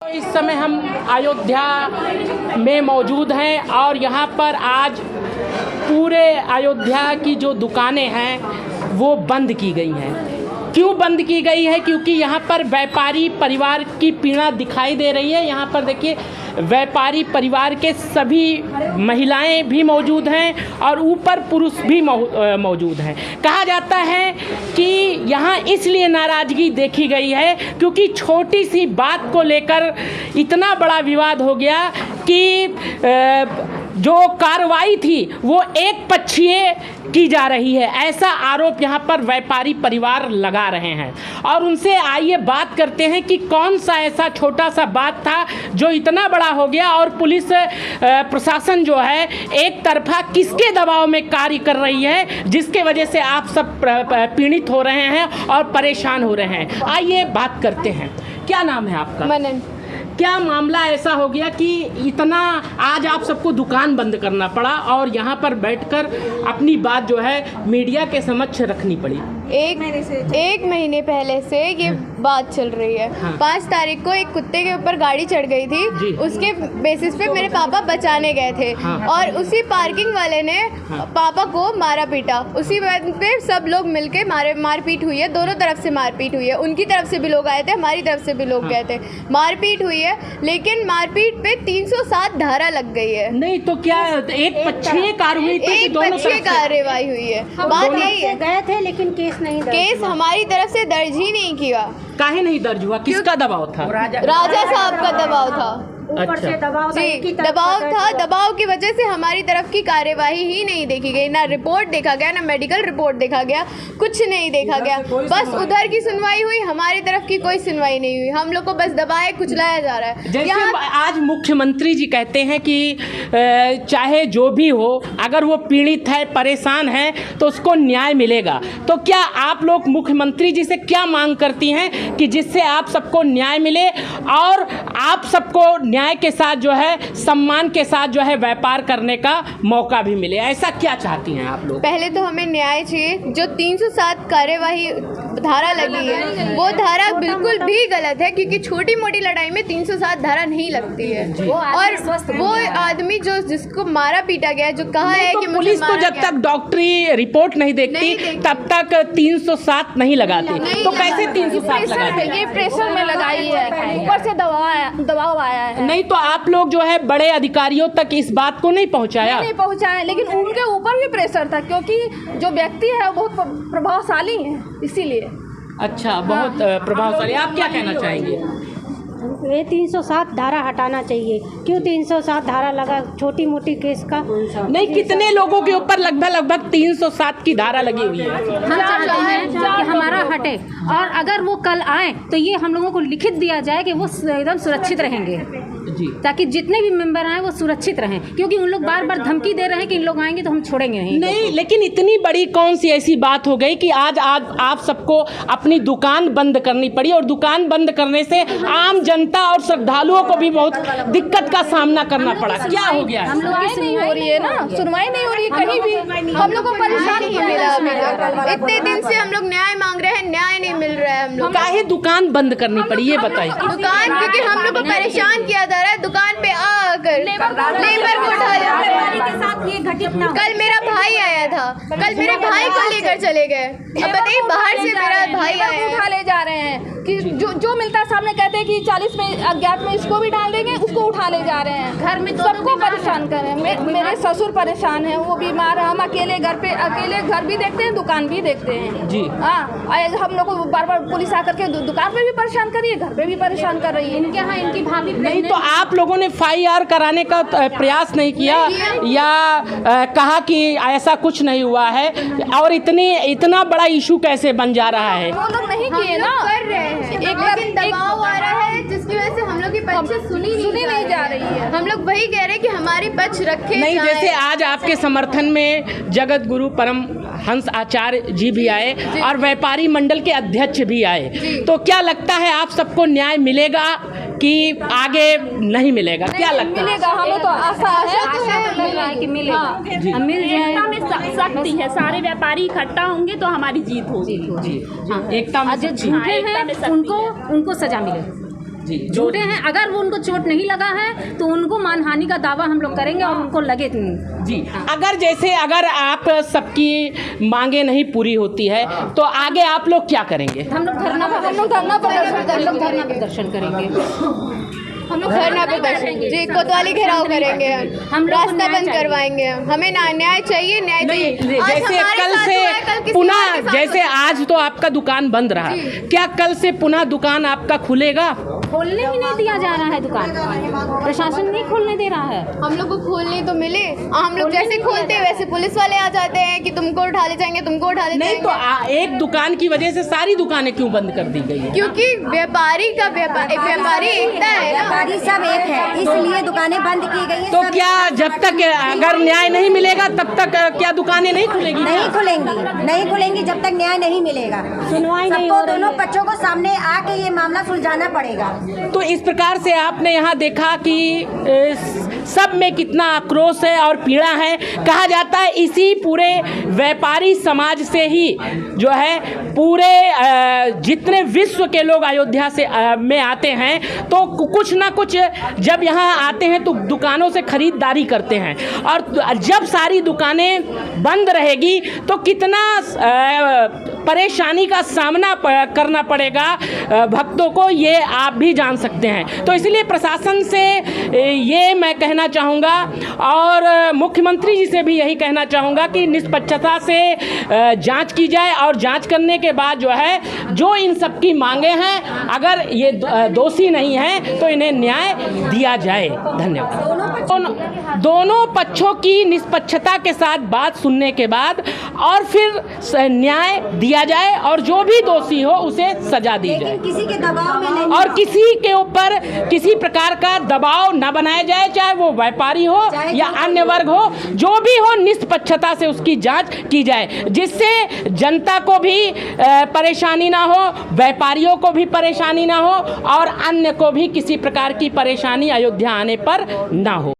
इस समय हम अयोध्या में मौजूद हैं और यहाँ पर आज पूरे अयोध्या की जो दुकानें हैं वो बंद की गई हैं। क्यों बंद की गई है? क्योंकि यहाँ पर व्यापारी परिवार की पीड़ा दिखाई दे रही है। यहाँ पर देखिए व्यापारी परिवार के सभी महिलाएं भी मौजूद हैं और ऊपर पुरुष भी मौजूद हैं। कहा जाता है कि यहाँ इसलिए नाराज़गी देखी गई है क्योंकि छोटी सी बात को लेकर इतना बड़ा विवाद हो गया कि जो कार्रवाई थी वो एक पक्षीय की जा रही है, ऐसा आरोप यहाँ पर व्यापारी परिवार लगा रहे हैं। और उनसे आइए बात करते हैं कि कौन सा ऐसा छोटा सा बात था जो इतना बड़ा हो गया और पुलिस प्रशासन जो है एक तरफा किसके दबाव में कार्य कर रही है जिसके वजह से आप सब पीड़ित हो रहे हैं और परेशान हो रहे हैं। आइए बात करते हैं। क्या नाम है आपका? मनन। क्या मामला ऐसा हो गया कि इतना आज आप सबको दुकान बंद करना पड़ा और यहाँ पर बैठकर अपनी बात जो है मीडिया के समक्ष रखनी पड़ी? एक महीने पहले से ये बात चल रही है। हाँ। 5 तारीख को एक कुत्ते के ऊपर गाड़ी चढ़ गई थी, उसके बेसिस पे मेरे पापा बचाने गए थे। हाँ। और उसी पार्किंग वाले ने पापा को मारा पीटा। उसी बात पे सब लोग मिलके मारपीट हुई है। दोनों तरफ से मारपीट हुई है। उनकी तरफ से भी लोग आए थे, हमारी तरफ से भी लोग गए थे। मारपीट हुई है, लेकिन मारपीट पे 307 धारा लग गई है। नहीं तो क्या एक पक्षीय कार्रवाई थी? एक पक्षीय कार्रवाई हुई है। बात यही है, गए थे लेकिन केस हमारी तरफ से दर्ज ही नहीं किया। काहे नहीं दर्ज हुआ? किसका दबाव था? राजा साहब का दबाव था। ऊपर से दबाव था, एक ही तरफ दबाव था। दबाव की वजह से हमारी तरफ की कार्यवाही ही नहीं देखी गई। ना रिपोर्ट देखा गया, ना मेडिकल रिपोर्ट देखा गया, कुछ नहीं देखा गया। बस उधर की सुनवाई हुई, हमारी तरफ की कोई सुनवाई नहीं हुई। हम लोग को बस दबाए कुचलाया जा रहा है। जैसे आज मुख्यमंत्री जी कहते हैं कि चाहे जो भी हो, अगर वो पीड़ित है, परेशान है तो उसको न्याय मिलेगा। तो क्या आप लोग मुख्यमंत्री जी से क्या मांग करती हैं कि जिससे आप सबको न्याय मिले और आप सबको न्याय के साथ जो है, सम्मान के साथ जो है व्यापार करने का मौका भी मिले? ऐसा क्या चाहती हैं आप लोग? पहले तो हमें न्याय चाहिए। जो 307 कार्यवाही धारा लगी है वो धारा बिल्कुल भी गलत है, क्योंकि छोटी मोटी लड़ाई में 307 धारा नहीं लगती है। और वो आदमी जो जिसको मारा पीटा गया, जो कहा है कि पुलिस तो जब तक डॉक्टरी रिपोर्ट नहीं देखती तब तक 307 नहीं लगाती, तो कैसे 307 लगाती? ये प्रेशर में लगाई है, ऊपर से दबाव आया है। नहीं तो आप लोग जो है बड़े अधिकारियों तक इस बात को नहीं पहुंचाया? नहीं पहुंचाया, लेकिन उनके ऊपर भी प्रेशर था क्योंकि जो व्यक्ति है वो बहुत प्रभावशाली है, इसीलिए। अच्छा, बहुत प्रभावशाली। आप क्या कहना चाहेंगे? ये 307 धारा हटाना चाहिए। क्यों 307 धारा लगा? छोटी मोटी केस का नहीं, कितने लोगों के ऊपर लगभग 307 की धारा लगी हुई है? हम चाहते हैं कि हमारा हटे, और अगर वो कल आए तो ये हम लोगों को लिखित दिया जाए कि वो एकदम सुरक्षित रहेंगे जी, ताकि जितने भी मेंबर आए वो सुरक्षित रहें, क्योंकि उन लोग बार बार धमकी दे रहे हैं कि इन लोग आएंगे तो हम छोड़ेंगे नहीं। लेकिन इतनी बड़ी कौन सी ऐसी बात हो गई कि आज आप सबको अपनी दुकान बंद करनी पड़ी, और दुकान बंद करने से आम जनता और श्रद्धालुओं को भी बहुत दिक्कत का सामना करना पड़ा? क्या हो गया? हम लोग की नहीं हो रही है ना, सुनवाई नहीं हो रही है कहीं भी। हम लोग को परेशानी नहीं मिला अभी तक। इतने दिन से हम लोग न्याय मांग रहे हैं, न्याय नहीं मिल रहा है। हम लोग काहे दुकान बंद करनी पड़ी, ये बताइए। दुकान क्योंकि हम लोग को परेशान किया जा रहा है। दुकान पे आकर लेबर को उठाया। कल मेरा भाई आया था, कल मेरे भाई को लेकर चले गए। अब बताइए, बाहर से मेरा भाई आया, उठा ले जा रहे हैं कि जो मिलता है सामने कहते हैं कि 40 में अज्ञात में इसको भी डाल देंगे, उसको उठा ले जा रहे हैं। घर में सबको परेशान कर रहे हैं। मेरे ससुर परेशान है, वो बीमार है। हम अकेले घर पे अकेले घर भी देखते हैं, दुकान भी देखते हैं जी। हाँ, हम लोग को बार बार पुलिस आकर के दुकान पे भी परेशान कर रही है, घर पे भी परेशान कर रही है। इनके यहाँ इनकी भाभी नहीं तो आप लोगों ने FIR कराने का प्रयास नहीं किया या कहा कि ऐसा कुछ नहीं हुआ है, और इतना बड़ा इशू कैसे बन जा रहा है? वो लोग नहीं किए ना, कर रहे हैं। एक दबाव आ रहा है जिसकी वजह से हम लोग की पक्ष सुनी नहीं जा रही है। हम लोग वही कह रहे हैं कि हमारी पक्ष रखे नहीं। जैसे आज आपके समर्थन में जगत गुरु परम हंस आचार्य जी भी आए और व्यापारी मंडल के अध्यक्ष भी आए, तो क्या लगता है आप सबको न्याय मिलेगा कि आगे नहीं मिलेगा? क्या लगता है? मिलेगा, हमें तो आशा है कि मिलेगा, मिल जाए। में शक्ति है, सारे व्यापारी इकट्ठा होंगे तो हमारी जीत होगी। एकता में जो झूठे हैं उनको सजा मिले। जी, झूठे हैं। अगर वो उनको चोट नहीं लगा है तो उनको मानहानि का दावा हम लोग करेंगे और उनको लगे जी। अगर आप सबकी मांगे नहीं पूरी होती है तो आगे आप लोग क्या करेंगे? हम लोग धरना प्रदर्शन करेंगे। हम लोग धरना प्रदर्शन जी कोतवाली घेराव करेंगे, हम रास्ता बंद करवाएंगे। हमें न्याय चाहिए, न्याय चाहिए। जैसे कल से पुनः, जैसे आज तो आपका दुकान बंद रहा, क्या कल से पुनः दुकान आपका खुलेगा? खोलने ही नहीं दिया जा रहा है दुकान, प्रशासन नहीं खोलने दे रहा है। हम लोग को खोलने तो मिले, हम लोग जैसे खोलते हैं वैसे पुलिस वाले आ जाते हैं कि तुमको उठा ले जाएंगे, तुमको उठा ले नहीं जाएंगे। तो एक दुकान की वजह से सारी दुकानें क्यों बंद कर दी गई है? क्योंकि व्यापारी एकता है ना, व्यापारी सब एक है, इसलिए दुकानें बंद की गई है। तो क्या जब तक अगर न्याय नहीं मिलेगा तब तक क्या दुकानें नहीं खुलेगी? नहीं खुलेंगी जब तक न्याय नहीं मिलेगा। सुनवाई नहीं सबको, हो रही दोनों है। पक्षों को सामने आके ये मामला सुलझाना पड़ेगा। तो इस प्रकार से आपने यहाँ देखा कि सब में कितना आक्रोश है और पीड़ा है। कहा जाता है इसी पूरे व्यापारी समाज से ही जो है पूरे जितने विश्व के लोग अयोध्या से में आते हैं तो कुछ ना कुछ जब यहाँ आते हैं तो दुकानों से खरीदारी करते हैं, और जब सारी दुकानें बंद रहेगी तो कितना परेशानी का सामना करना पड़ेगा भक्तों को, ये आप भी जान सकते हैं। तो इसलिए प्रशासन से ये मैं कहना चाहूँगा और मुख्यमंत्री जी से भी यही कहना चाहूँगा कि निष्पक्षता से जांच की जाए, और जांच करने के बाद जो है जो इन सब की मांगे हैं, अगर ये दोषी नहीं हैं तो इन्हें न्याय दिया जाए। धन्यवाद। दोनों पक्षों की निष्पक्षता के साथ बात सुनने के बाद और फिर न्याय दिया जाए, और जो भी दोषी हो उसे सजा दी जाए, किसी के दबाव में नहीं, और किसी के ऊपर किसी प्रकार का दबाव न बनाया जाए, चाहे वो व्यापारी हो या अन्य वर्ग हो, जो भी हो निष्पक्षता से उसकी जांच की जाए, जिससे जनता को भी परेशानी ना हो, व्यापारियों को भी परेशानी ना हो, और अन्य को भी किसी प्रकार की परेशानी अयोध्या आने पर ना हो।